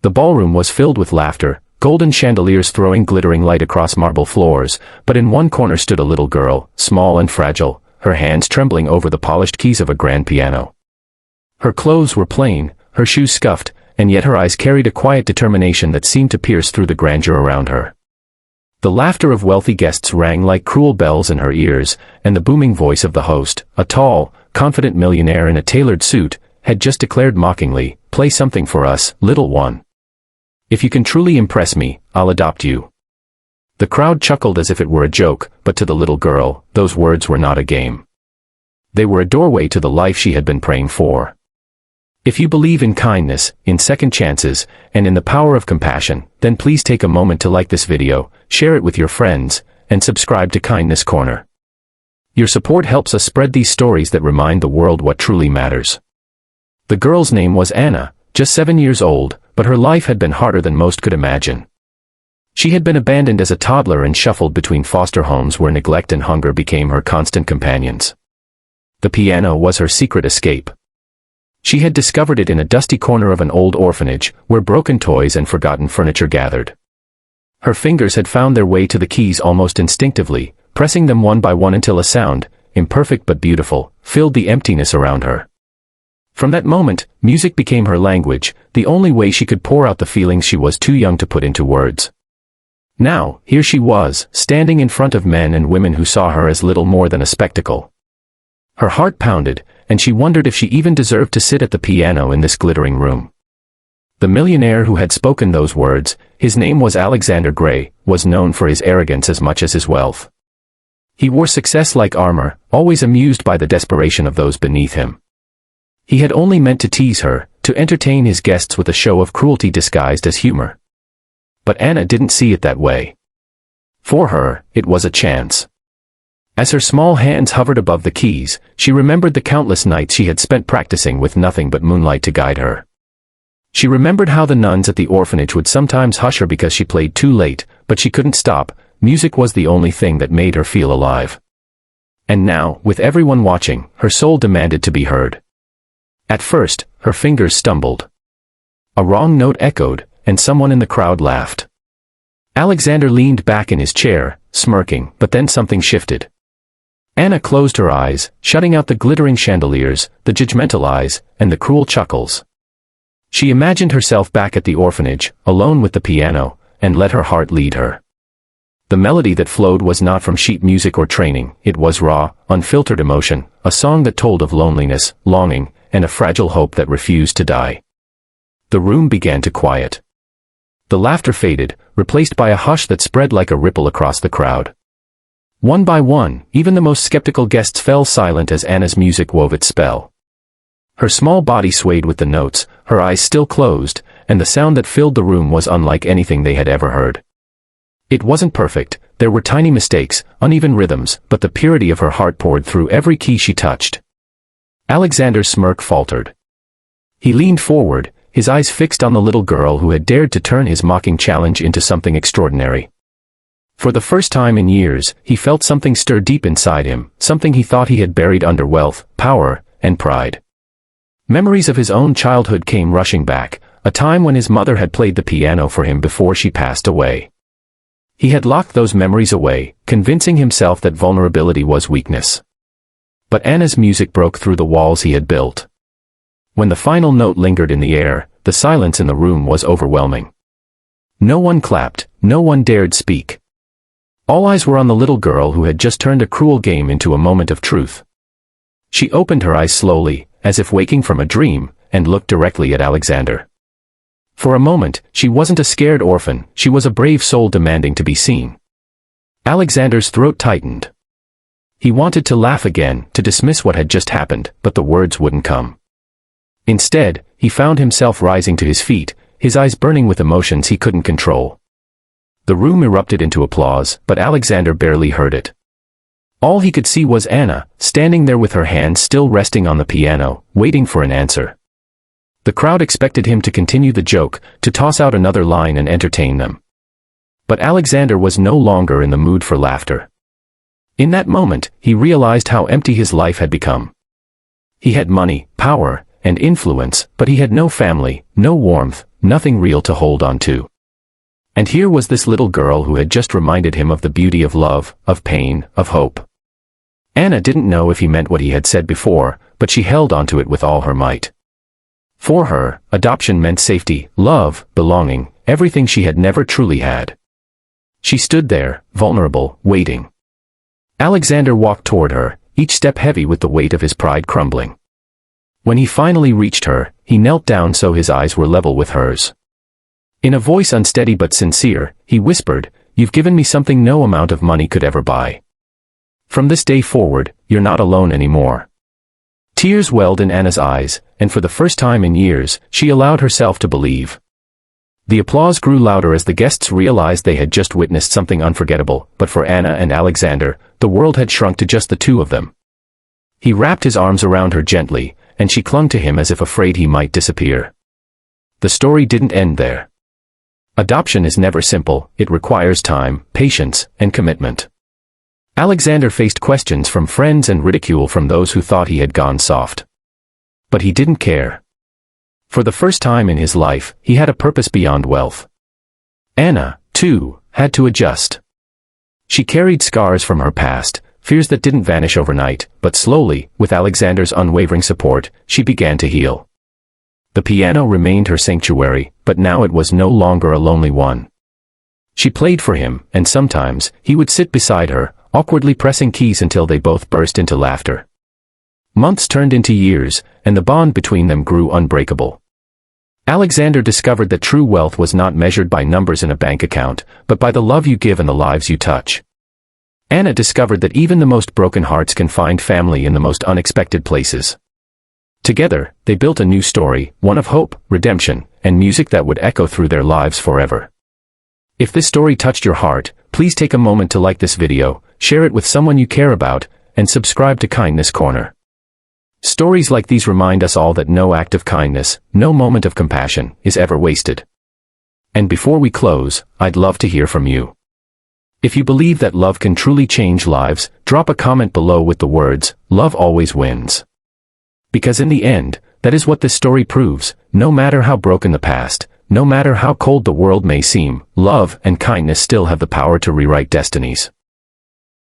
The ballroom was filled with laughter, golden chandeliers throwing glittering light across marble floors, but in one corner stood a little girl, small and fragile, her hands trembling over the polished keys of a grand piano. Her clothes were plain, her shoes scuffed, and yet her eyes carried a quiet determination that seemed to pierce through the grandeur around her. The laughter of wealthy guests rang like cruel bells in her ears, and the booming voice of the host, a tall, confident millionaire in a tailored suit, had just declared mockingly, "Play something for us, little one. If you can truly impress me, I'll adopt you." The crowd chuckled as if it were a joke, but to the little girl, those words were not a game. They were a doorway to the life she had been praying for. If you believe in kindness, in second chances, and in the power of compassion, then please take a moment to like this video, share it with your friends, and subscribe to Kindness Corner. Your support helps us spread these stories that remind the world what truly matters. The girl's name was Anna, just 7 years old, but her life had been harder than most could imagine. She had been abandoned as a toddler and shuffled between foster homes where neglect and hunger became her constant companions. The piano was her secret escape. She had discovered it in a dusty corner of an old orphanage, where broken toys and forgotten furniture gathered. Her fingers had found their way to the keys almost instinctively, pressing them one by one until a sound, imperfect but beautiful, filled the emptiness around her. From that moment, music became her language, the only way she could pour out the feelings she was too young to put into words. Now, here she was, standing in front of men and women who saw her as little more than a spectacle. Her heart pounded, and she wondered if she even deserved to sit at the piano in this glittering room. The millionaire who had spoken those words, his name was Alexander Gray, was known for his arrogance as much as his wealth. He wore success like armor, always amused by the desperation of those beneath him. He had only meant to tease her, to entertain his guests with a show of cruelty disguised as humor. But Anna didn't see it that way. For her, it was a chance. As her small hands hovered above the keys, she remembered the countless nights she had spent practicing with nothing but moonlight to guide her. She remembered how the nuns at the orphanage would sometimes hush her because she played too late, but she couldn't stop. Music was the only thing that made her feel alive. And now, with everyone watching, her soul demanded to be heard. At first, her fingers stumbled. A wrong note echoed, and someone in the crowd laughed. Alexander leaned back in his chair, smirking, but then something shifted. Anna closed her eyes, shutting out the glittering chandeliers, the judgmental eyes, and the cruel chuckles. She imagined herself back at the orphanage, alone with the piano, and let her heart lead her. The melody that flowed was not from sheet music or training, it was raw, unfiltered emotion, a song that told of loneliness, longing, and a fragile hope that refused to die. The room began to quiet. The laughter faded, replaced by a hush that spread like a ripple across the crowd. One by one, even the most skeptical guests fell silent as Anna's music wove its spell. Her small body swayed with the notes, her eyes still closed, and the sound that filled the room was unlike anything they had ever heard. It wasn't perfect, there were tiny mistakes, uneven rhythms, but the purity of her heart poured through every key she touched. Alexander's smirk faltered. He leaned forward, his eyes fixed on the little girl who had dared to turn his mocking challenge into something extraordinary. For the first time in years, he felt something stir deep inside him, something he thought he had buried under wealth, power, and pride. Memories of his own childhood came rushing back, a time when his mother had played the piano for him before she passed away. He had locked those memories away, convincing himself that vulnerability was weakness. But Anna's music broke through the walls he had built. When the final note lingered in the air, the silence in the room was overwhelming. No one clapped, no one dared speak. All eyes were on the little girl who had just turned a cruel game into a moment of truth. She opened her eyes slowly, as if waking from a dream, and looked directly at Alexander. For a moment, she wasn't a scared orphan, she was a brave soul demanding to be seen. Alexander's throat tightened. He wanted to laugh again, to dismiss what had just happened, but the words wouldn't come. Instead, he found himself rising to his feet, his eyes burning with emotions he couldn't control. The room erupted into applause, but Alexander barely heard it. All he could see was Anna, standing there with her hands still resting on the piano, waiting for an answer. The crowd expected him to continue the joke, to toss out another line and entertain them. But Alexander was no longer in the mood for laughter. In that moment, he realized how empty his life had become. He had money, power, and influence, but he had no family, no warmth, nothing real to hold on to. And here was this little girl who had just reminded him of the beauty of love, of pain, of hope. Anna didn't know if he meant what he had said before, but she held onto it with all her might. For her, adoption meant safety, love, belonging, everything she had never truly had. She stood there, vulnerable, waiting. Alexander walked toward her, each step heavy with the weight of his pride crumbling. When he finally reached her, he knelt down so his eyes were level with hers. In a voice unsteady but sincere, he whispered, "You've given me something no amount of money could ever buy. From this day forward, you're not alone anymore." Tears welled in Anna's eyes, and for the first time in years, she allowed herself to believe. The applause grew louder as the guests realized they had just witnessed something unforgettable, but for Anna and Alexander, the world had shrunk to just the two of them. He wrapped his arms around her gently, and she clung to him as if afraid he might disappear. The story didn't end there. Adoption is never simple, it requires time, patience, and commitment. Alexander faced questions from friends and ridicule from those who thought he had gone soft. But he didn't care. For the first time in his life, he had a purpose beyond wealth. Anna, too, had to adjust. She carried scars from her past, fears that didn't vanish overnight, but slowly, with Alexander's unwavering support, she began to heal. The piano remained her sanctuary, but now it was no longer a lonely one. She played for him, and sometimes, he would sit beside her, awkwardly pressing keys until they both burst into laughter. Months turned into years, and the bond between them grew unbreakable. Alexander discovered that true wealth was not measured by numbers in a bank account, but by the love you give and the lives you touch. Anna discovered that even the most broken hearts can find family in the most unexpected places. Together, they built a new story, one of hope, redemption, and music that would echo through their lives forever. If this story touched your heart, please take a moment to like this video, share it with someone you care about, and subscribe to Kindness Corner. Stories like these remind us all that no act of kindness, no moment of compassion, is ever wasted. And before we close, I'd love to hear from you. If you believe that love can truly change lives, drop a comment below with the words, "Love always wins." Because in the end, that is what this story proves, no matter how broken the past, no matter how cold the world may seem, love and kindness still have the power to rewrite destinies.